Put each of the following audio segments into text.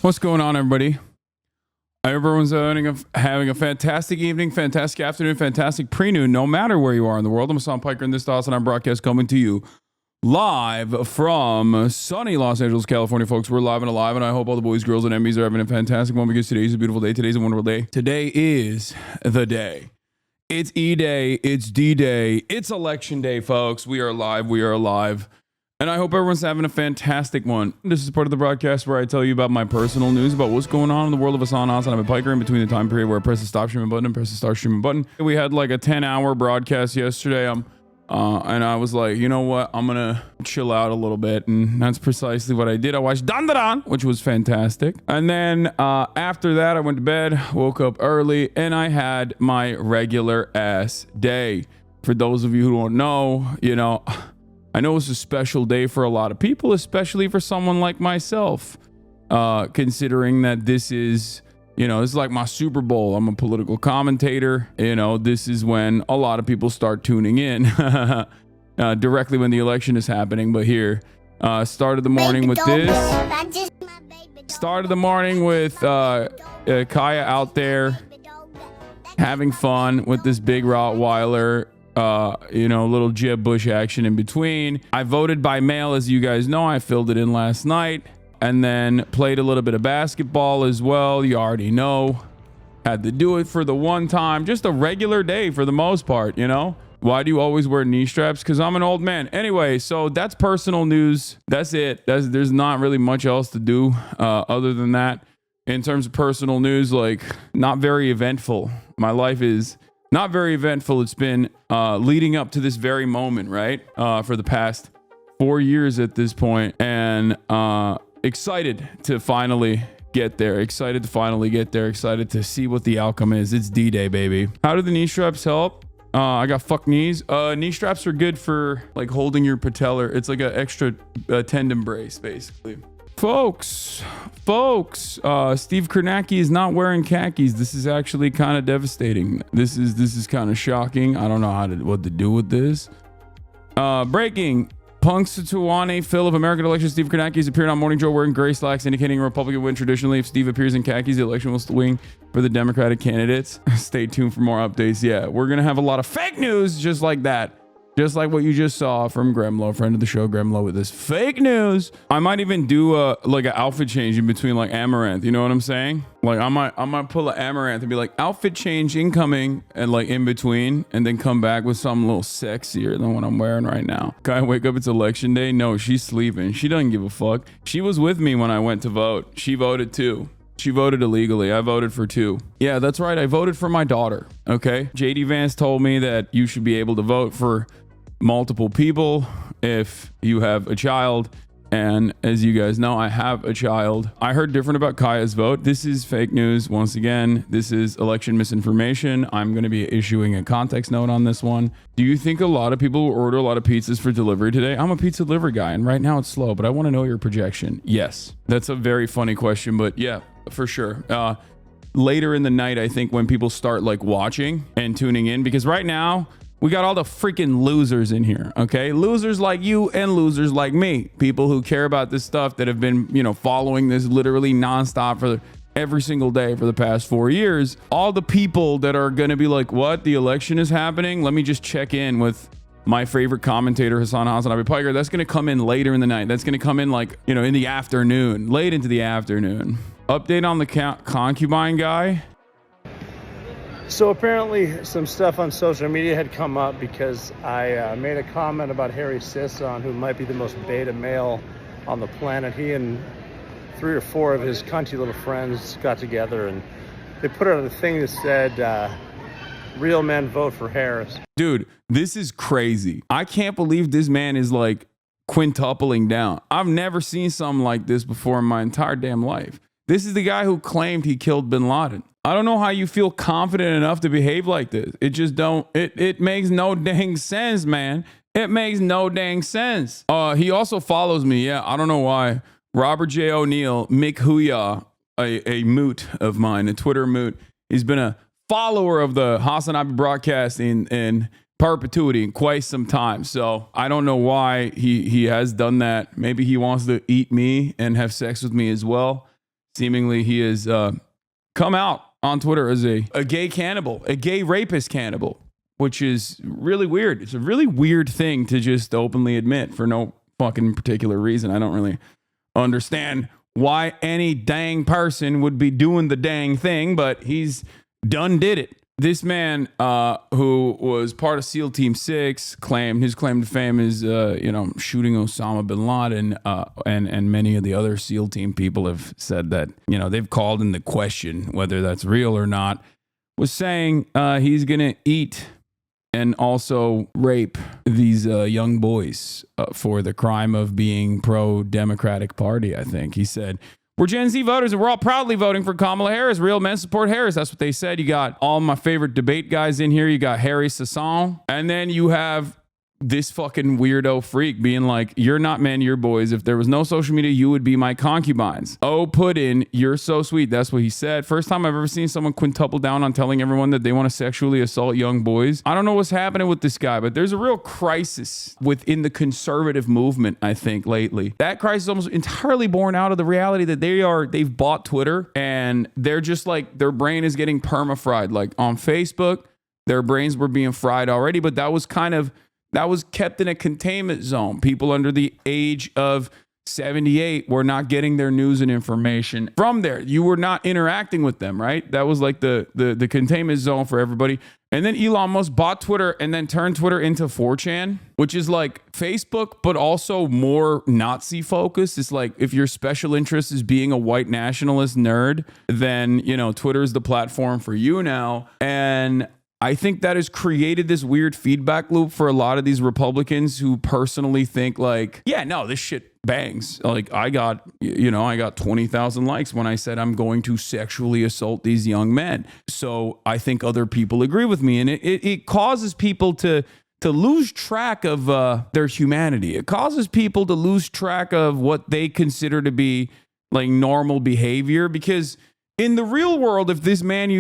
What's going on, everybody? I hope everyone's having a fantastic evening, fantastic afternoon, fantastic pre-noon, no matter where you are in the world. I'm Hassan Piker, and this is the Awesome broadcast coming to you live from sunny Los Angeles, California, folks. We're live and alive, and I hope all the boys, girls, and Emmys are having a fantastic one because today's a beautiful day. Today's a wonderful day. Today is the day. It's E-Day. It's D-Day. It's Election Day, folks. We are live. We are alive. And I hope everyone's having a fantastic one. This is part of the broadcast where I tell you about my personal news about what's going on in the world of Hassan. I'm a Piker in between the time period where I press the stop streaming button and press the start streaming button. We had like a 10-hour broadcast yesterday. And I was like, you know what? I'm going to chill out a little bit. And that's precisely what I did. I watched Dandadan, which was fantastic. And then after that, I went to bed, woke up early, and I had my regular ass day. For those of you who don't know, I know it's a special day for a lot of people, especially for someone like myself, considering that this is, it's like my Super Bowl. I'm a political commentator. This is when a lot of people start tuning in directly when the election is happening. But here, started the morning with this. Started the morning with Kaya out there having fun with this big Rottweiler. Little Jeb Bush action in between. I voted by mail, as you guys know. I filled it in last night and then played a little bit of basketball as well. You already know. Had to do it for the one time. Just a regular day for the most part, Why do you always wear knee straps? Because I'm an old man. Anyway, so that's personal news. That's it. There's not really much else to do other than that. In terms of personal news, like not very eventful. My life is not very eventful. It's been leading up to this very moment, right? For the past 4 years at this point, and excited to finally get there. Excited to see what the outcome is. It's D-Day, baby. How do the knee straps help? I got fuck knees. Knee straps are good for like holding your patellar. It's like an extra tendon brace, basically. Folks, Steve Kornacki is not wearing khakis. This is actually kind of devastating. This is kind of shocking. I don't know what to do with this. Breaking. Punxsutawney Phil of American Election. Steve Kornacki is appearing on Morning Joe wearing gray slacks, indicating a Republican win. Traditionally, if Steve appears in khakis, the election will swing for the Democratic candidates. Stay tuned for more updates. Yeah, we're going to have a lot of fake news just like that. Just like what you just saw from Gremlo, friend of the show, Gremlo, with this fake news. I might even do like an outfit change in between, like Amaranth. You know what I'm saying? Like I might pull an Amaranth and be like outfit change incoming, and like in between, and then come back with something a little sexier than what I'm wearing right now. Can I wake up? It's election day. No, she's sleeping. She doesn't give a fuck. She was with me when I went to vote. She voted too. She voted illegally. I voted for 2. Yeah, that's right. I voted for my daughter. Okay. JD Vance told me that you should be able to vote for multiple people if you have a child. And as you guys know, I have a child. I heard different about Kaya's vote. This is fake news. Once again, this is election misinformation. I'm going to be issuing a context note on this one. Do you think a lot of people will order a lot of pizzas for delivery today? I'm a pizza delivery guy, and right now it's slow, but I want to know your projection. Yes. That's a very funny question, but yeah, for sure. Later in the night, I think when people start like watching and tuning in, because right now, we got all the freaking losers in here, okay? Losers like you and losers like me. People who care about this stuff that have been, following this literally nonstop for every single day for the past 4 years. All the people that are going to be like, what? The election is happening? Let me just check in with my favorite commentator, Hassan Piker. That's going to come in later in the night. That's going to come in like, in the afternoon, late into the afternoon. Update on the concubine guy. So apparently some stuff on social media had come up because I made a comment about Harry Sisson, who might be the most beta male on the planet. He and 3 or 4 of his cunty little friends got together and they put out a thing that said, real men vote for Harris. Dude, this is crazy. I can't believe this man is like quintupling down. I've never seen something like this before in my entire damn life. This is the guy who claimed he killed bin Laden. I don't know how you feel confident enough to behave like this. It just don't, it makes no dang sense, man. It makes no dang sense. He also follows me. Yeah, I don't know why. Robert J. O'Neill, Mick Huya, a moot of mine, a Twitter moot. He's been a follower of the Hassan broadcast in perpetuity in quite some time. So I don't know why he has done that. Maybe he wants to eat me and have sex with me as well. seemingly he has come out on Twitter as a gay cannibal, a gay rapist cannibal, which is really weird. It's a really weird thing to just openly admit for no fucking particular reason. I don't really understand why any dang person would be doing the dang thing, but he's done did it. This man, who was part of SEAL Team 6, his claim to fame is, shooting Osama bin Laden, and many of the other SEAL Team people have said that, they've called into question whether that's real or not, was saying he's going to eat and also rape these young boys for the crime of being pro-Democratic Party, I think. He said, we're Gen Z voters and we're all proudly voting for Kamala Harris. Real men support Harris. That's what they said. You got all my favorite debate guys in here. You got Harry Sasson. And then you have this fucking weirdo freak being like, you're not men, you're boys. If there was no social media, you would be my concubines. Oh, Puddin, you're so sweet. That's what he said. First time I've ever seen someone quintuple down on telling everyone that they want to sexually assault young boys. I don't know what's happening with this guy, but there's a real crisis within the conservative movement, I think, lately. That crisis is almost entirely born out of the reality that they've bought Twitter and they're just like, their brain is getting perma-fried. Like on Facebook, their brains were being fried already, but that was kept in a containment zone. People under the age of 78 were not getting their news and information from there. You were not interacting with them, right? That was like the containment zone for everybody. And then Elon Musk bought Twitter and then turned Twitter into 4chan, which is like Facebook, but also more Nazi focused. It's like if your special interest is being a white nationalist nerd, then, Twitter is the platform for you now. And I think that has created this weird feedback loop for a lot of these Republicans who personally think like, yeah, no, this shit bangs. Like I got 20,000 likes when I said I'm going to sexually assault these young men. So I think other people agree with me. And it causes people to lose track of their humanity. It causes people to lose track of what they consider to be like normal behavior, because in the real world, if this man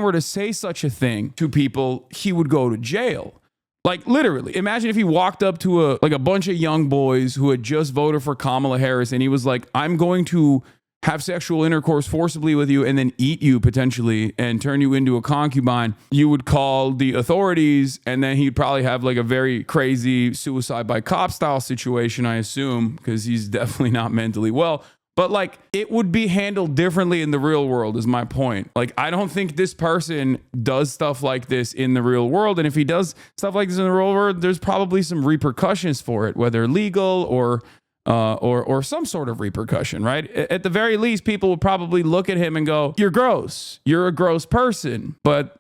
were to say such a thing to people, he would go to jail. Like literally, imagine if he walked up to a bunch of young boys who had just voted for Kamala Harris and he was like, I'm going to have sexual intercourse forcibly with you and then eat you potentially and turn you into a concubine. You would call the authorities and then he'd probably have like a very crazy suicide by cop style situation, I assume, because he's definitely not mentally well. But like it would be handled differently in the real world is my point. Like I don't think this person does stuff like this in the real world. And if he does stuff like this in the real world, there's probably some repercussions for it, whether legal or some sort of repercussion, right? At the very least, people will probably look at him and go, you're gross. You're a gross person. But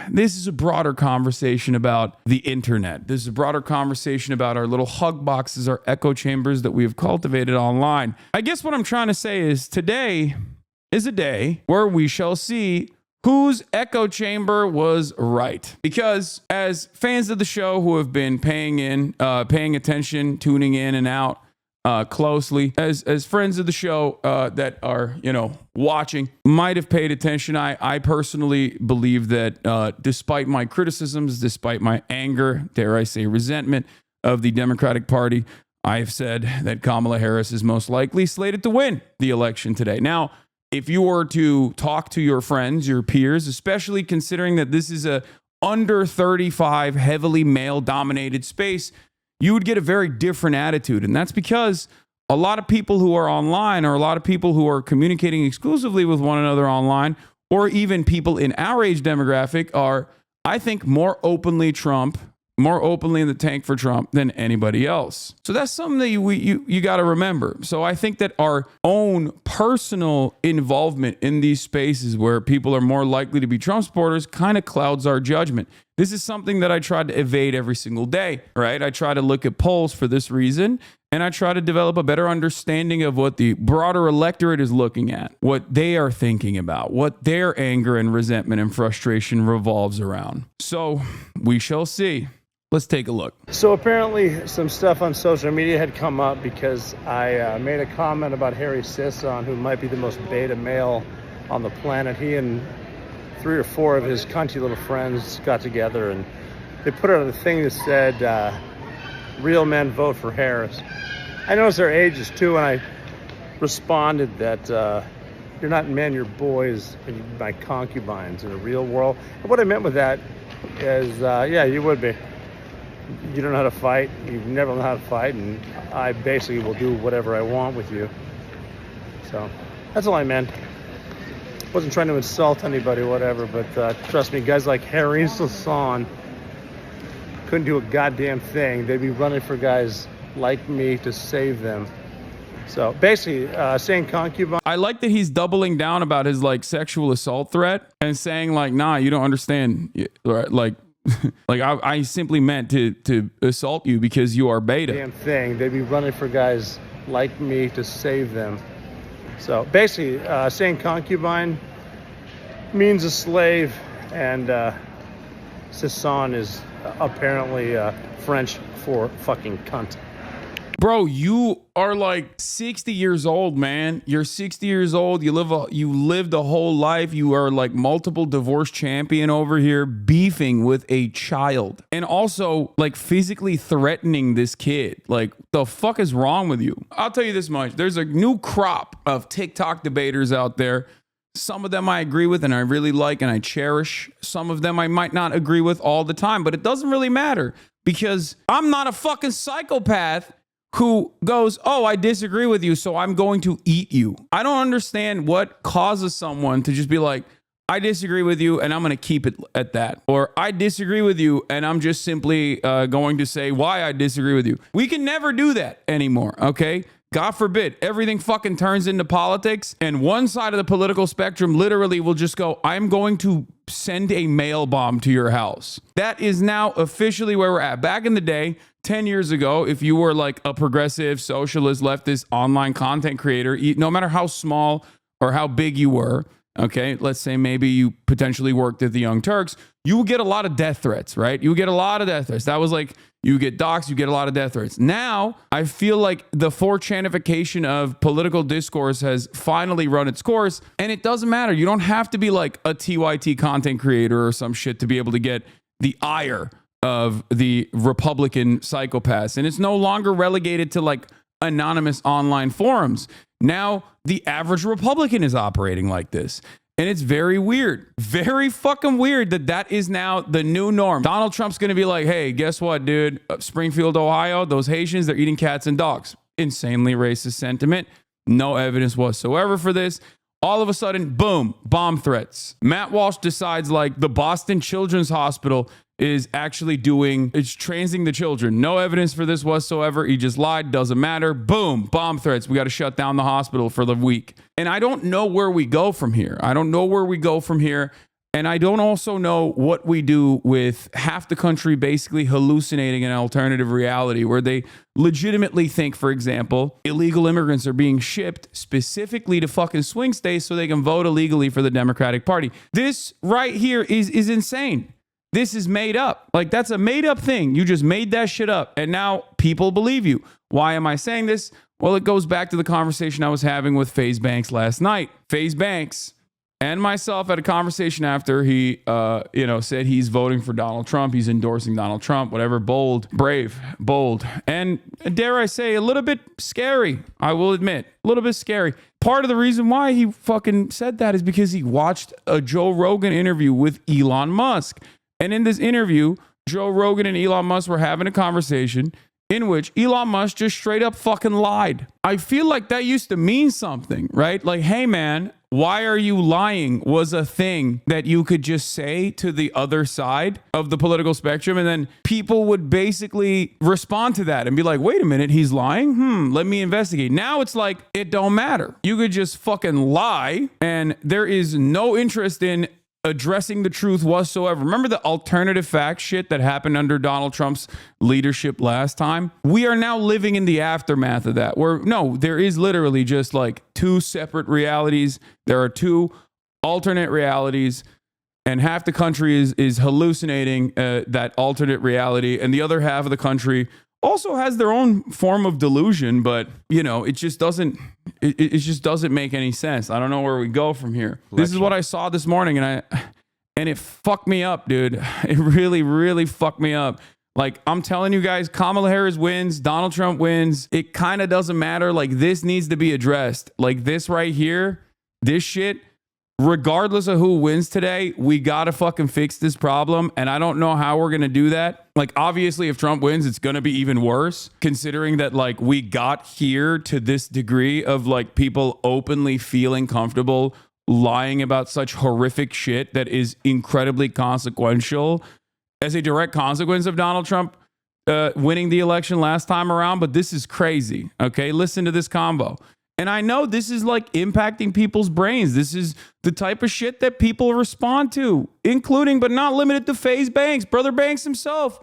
this is a broader conversation about the internet. This is a broader conversation about our little hug boxes, our echo chambers that we have cultivated online. I guess what I'm trying to say is today is a day where we shall see whose echo chamber was right. Because as fans of the show who have been paying attention, tuning in and out, closely, as friends of the show that are watching might have paid attention, I personally believe that despite my criticisms, despite my anger, dare I say resentment of the Democratic Party, I have said that Kamala Harris is most likely slated to win the election today. Now, if you were to talk to your friends, your peers, especially considering that this is a under 35 heavily male dominated space, you would get a very different attitude. And that's because a lot of people who are online, or a lot of people who are communicating exclusively with one another online, or even people in our age demographic are, I think, more openly in the tank for Trump than anybody else. So that's something that you got to remember. So I think that our own personal involvement in these spaces where people are more likely to be Trump supporters kind of clouds our judgment. This is something that I try to evade every single day, right? I try to look at polls for this reason, and I try to develop a better understanding of what the broader electorate is looking at, what they are thinking about, what their anger and resentment and frustration revolves around. So we shall see. Let's take a look. So apparently some stuff on social media had come up because I made a comment about Harry Sisson, who might be the most beta male on the planet. He and 3 or 4 of his cunty little friends got together and they put out a thing that said, real men vote for Harris. I noticed their ages too, and I responded that you're not men, you're boys, and you're my concubines in the real world. And what I meant with that is, yeah, you would be. You don't know how to fight. You've never learned how to fight, and I basically will do whatever I want with you. So that's all I meant. Wasn't trying to insult anybody, whatever, but trust me, guys like Harry Sisson couldn't do a goddamn thing. They'd be running for guys like me to save them. So basically, saying concubine. I like that he's doubling down about his like sexual assault threat and saying like, nah, you don't understand. Like, I simply meant to assault you because you are beta. Damn thing. They'd be running for guys like me to save them. So basically, saying concubine means a slave, and Sisson is apparently French for fucking cunt. Bro, you are like 60 years old, man. You're 60 years old. You lived a whole life. You are like multiple divorce champion over here beefing with a child and also like physically threatening this kid. Like, the fuck is wrong with you? I'll tell you this much. There's a new crop of TikTok debaters out there. Some of them I agree with and I really like and I cherish. Some of them I might not agree with all the time, but it doesn't really matter because I'm not a fucking psychopath who goes, oh, I disagree with you, so I'm going to eat you. I don't understand what causes someone to just be like, I disagree with you and I'm going to keep it at that. Or I disagree with you and I'm just simply going to say why I disagree with you. We can never do that anymore, okay? God forbid, everything fucking turns into politics and one side of the political spectrum literally will just go, I'm going to send a mail bomb to your house. That is now officially where we're at. Back in the day, 10 years ago, if you were like a progressive, socialist, leftist, online content creator, no matter how small or how big you were, okay, let's say maybe you potentially worked at the Young Turks, you would get a lot of death threats, right? You would get a lot of death threats. That was like, you get doxxed, you get a lot of death threats. Now, I feel like the 4chanification of political discourse has finally run its course, and it doesn't matter. You don't have to be like a TYT content creator or some shit to be able to get the ire of the Republican psychopaths. And it's no longer relegated to like anonymous online forums. Now, the average Republican is operating like this. And it's very weird, very fucking weird that is now the new norm. Donald Trump's going to be like, hey, guess what, dude? Springfield, Ohio, those Haitians, they're eating cats and dogs. Insanely racist sentiment. No evidence whatsoever for this. All of a sudden, boom, bomb threats. Matt Walsh decides like the Boston Children's Hospital is actually it's transing the children. No evidence for this whatsoever. He just lied. Doesn't matter. Boom, bomb threats. We got to shut down the hospital for the week. And I don't know where we go from here. And I don't also know what we do with half the country basically hallucinating an alternative reality where they legitimately think, for example, illegal immigrants are being shipped specifically to fucking swing states so they can vote illegally for the Democratic Party. This right here is insane. This is made up. Like, that's a made up thing. You just made that shit up. And now people believe you. Why am I saying this? Well, it goes back to the conversation I was having with FaZe Banks last night. FaZe Banks and myself had a conversation after he, said he's voting for Donald Trump. He's endorsing Donald Trump, whatever. Bold, brave, bold. And dare I say, a little bit scary. I will admit, a little bit scary. Part of the reason why he fucking said that is because he watched a Joe Rogan interview with Elon Musk. And in this interview, Joe Rogan and Elon Musk were having a conversation in which Elon Musk just straight up fucking lied. I feel like that used to mean something, right? Like, hey man, why are you lying was a thing that you could just say to the other side of the political spectrum. And then people would basically respond to that and be like, wait a minute, he's lying? Let me investigate. Now it's like, it don't matter. You could just fucking lie and there is no interest in addressing the truth whatsoever. Remember the alternative fact shit that happened under Donald Trump's leadership last time? We are now living in the aftermath of that, where no, there is literally just like two separate realities. There are two alternate realities, and half the country is hallucinating that alternate reality, and the other half of the country also has their own form of delusion, but it just doesn't make any sense. I don't know where we go from here. This is what I saw this morning and it fucked me up, dude. It really, really fucked me up. Like, I'm telling you guys, Kamala Harris wins, Donald Trump wins. It kind of doesn't matter. Like, this needs to be addressed. Like, this right here, this shit, regardless of who wins today, we got to fucking fix this problem. And I don't know how we're going to do that. Like, obviously, if Trump wins, it's going to be even worse, considering that, like, we got here to this degree of, like, people openly feeling comfortable lying about such horrific shit that is incredibly consequential as a direct consequence of Donald Trump winning the election last time around. But this is crazy. Okay, listen to this combo. And I know this is like impacting people's brains. This is the type of shit that people respond to, including but not limited to FaZe Banks, Brother Banks himself.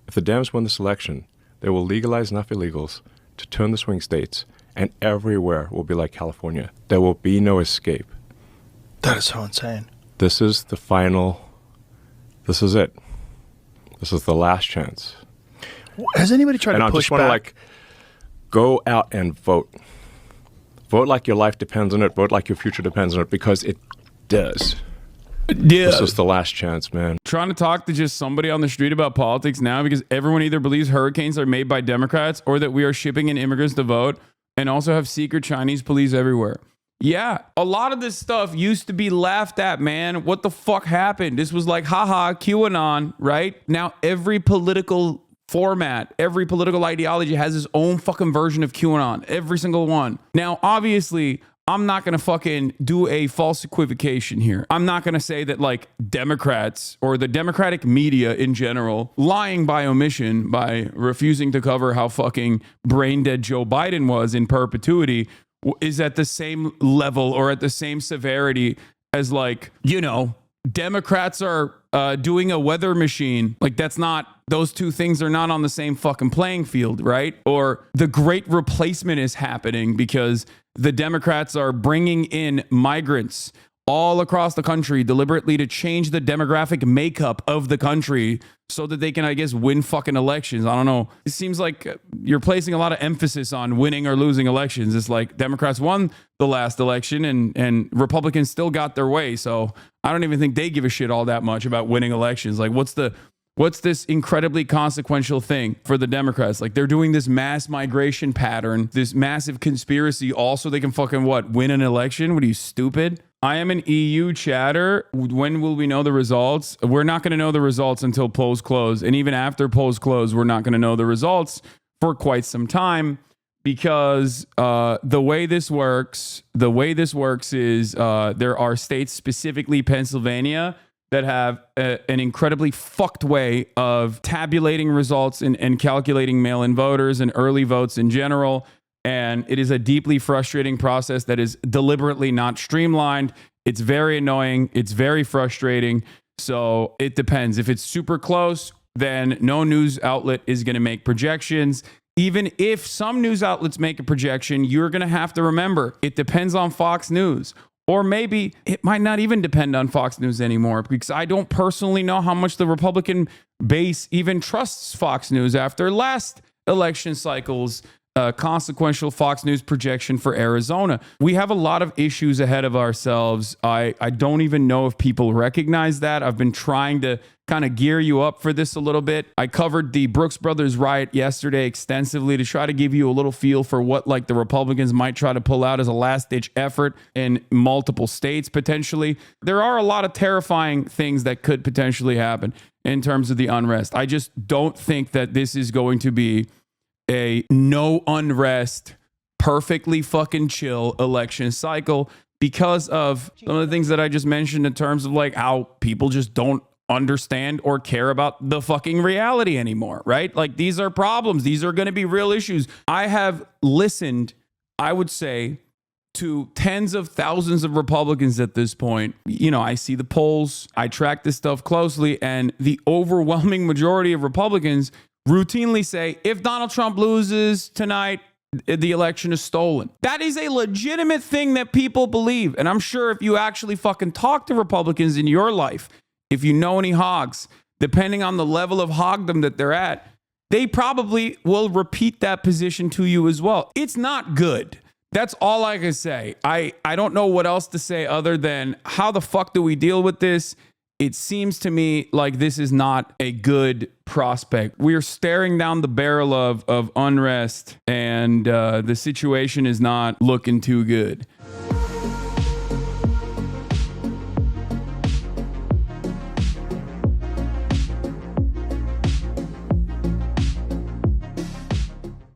If the Dems win this election, they will legalize enough illegals to turn the swing states, and everywhere will be like California. There will be no escape. That is so insane. This is the final. This is it. This is the last chance. Has anybody tried to push back? And I just want to go out and vote. Vote like your life depends on it. Vote like your future depends on it, because it does. Yeah. This is the last chance, man. Trying to talk to just somebody on the street about politics now, because everyone either believes hurricanes are made by Democrats or that we are shipping in immigrants to vote, and also have secret Chinese police everywhere. Yeah, a lot of this stuff used to be laughed at, man. What the fuck happened? This was like, haha, QAnon, right? Now every political format, every political ideology has its own fucking version of QAnon. Every single one. Now, obviously, I'm not going to fucking do a false equivocation here. I'm not going to say that like Democrats or the Democratic media in general lying by omission by refusing to cover how fucking brain dead Joe Biden was in perpetuity is at the same level or at the same severity as, like, you know, Democrats are doing a weather machine. Like, that's not, those two things are not on the same fucking playing field, right? Or the great replacement is happening because the Democrats are bringing in migrants all across the country deliberately to change the demographic makeup of the country so that they can, I guess, win fucking elections. I don't know. It seems like you're placing a lot of emphasis on winning or losing elections. It's like Democrats won the last election and Republicans still got their way. So I don't even think they give a shit all that much about winning elections. Like, what's this incredibly consequential thing for the Democrats? Like, they're doing this mass migration pattern, this massive conspiracy, all so they can fucking win an election? What are you, stupid? I am an EU chatter. When will we know the results? We're not going to know the results until polls close. And even after polls close, we're not going to know the results for quite some time, because the way this works is there are states, specifically Pennsylvania, that have an incredibly fucked way of tabulating results and calculating mail-in voters and early votes in general. And it is a deeply frustrating process that is deliberately not streamlined. It's very annoying. It's very frustrating. So it depends. If it's super close, then no news outlet is going to make projections. Even if some news outlets make a projection, you're going to have to remember it depends on Fox News. Or maybe it might not even depend on Fox News anymore, because I don't personally know how much the Republican base even trusts Fox News after last election cycle's consequential Fox News projection for Arizona. We have a lot of issues ahead of ourselves. I don't even know if people recognize that. I've been trying to kind of gear you up for this a little bit. I covered the Brooks Brothers riot yesterday extensively to try to give you a little feel for what, like, the Republicans might try to pull out as a last-ditch effort in multiple states potentially. There are a lot of terrifying things that could potentially happen in terms of the unrest. I just don't think that this is going to be a no unrest, perfectly fucking chill election cycle because of some of the things that I just mentioned in terms of, like, how people just don't understand or care about the fucking reality anymore, right? Like, these are problems. These are going to be real issues. I have listened, I would say, to tens of thousands of Republicans at this point. You know, I see the polls, I track this stuff closely, and the overwhelming majority of Republicans routinely say, if Donald Trump loses tonight, the election is stolen. That is a legitimate thing that people believe. And I'm sure if you actually fucking talk to Republicans in your life, if you know any hogs, depending on the level of hogdom that they're at, they probably will repeat that position to you as well. It's not good. That's all I can say. I don't know what else to say other than how the fuck do we deal with this? it seems to me like this is not a good prospect. We are staring down the barrel of unrest, and the situation is not looking too good.